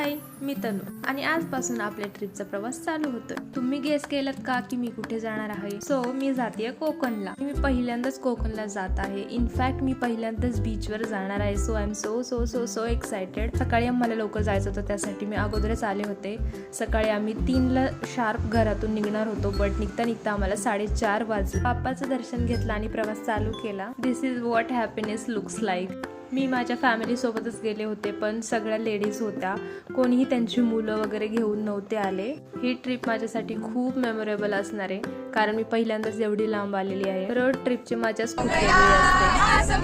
हाय, मी तनु आणि आजपासून आपल्या ट्रिपचा प्रवास चालू होतोय। तुम्ही गेस केलात का की मी कुठे जाणार आहे? सो मी जाते कोकणला। मी पहिल्यांदाच कोकणला जात आहे। इनफॅक्ट मी पहिल्यांदाच बीचवर जाणार आहे। So I am so so so so excited. सकाळी आम्हाला लवकर जायचं होतं, त्यासाठी मी अगोदरच आले होते। सकाळी आम्ही 3ला शार्प घरातून निघणार होतो, बट निघता आम्हाला 4:30 वाजले। बाप्पाचं दर्शन घेतलं आणि प्रवास चालू केला। This is what happiness looks like. मी माझ्या फॅमिली सोबतच गेले होते, पण सगळ्या लेडीज होत्या, कोणीही त्यांची मुलं वगैरे घेऊन नव्हते आले। ही ट्रिप माझ्यासाठी खूप मेमोरेबल असणार आहे, कारण मी पहिल्यांदाच एवढी लांब आलेली आहे। रोड ट्रिपची मजाच खूप वेगळी असते।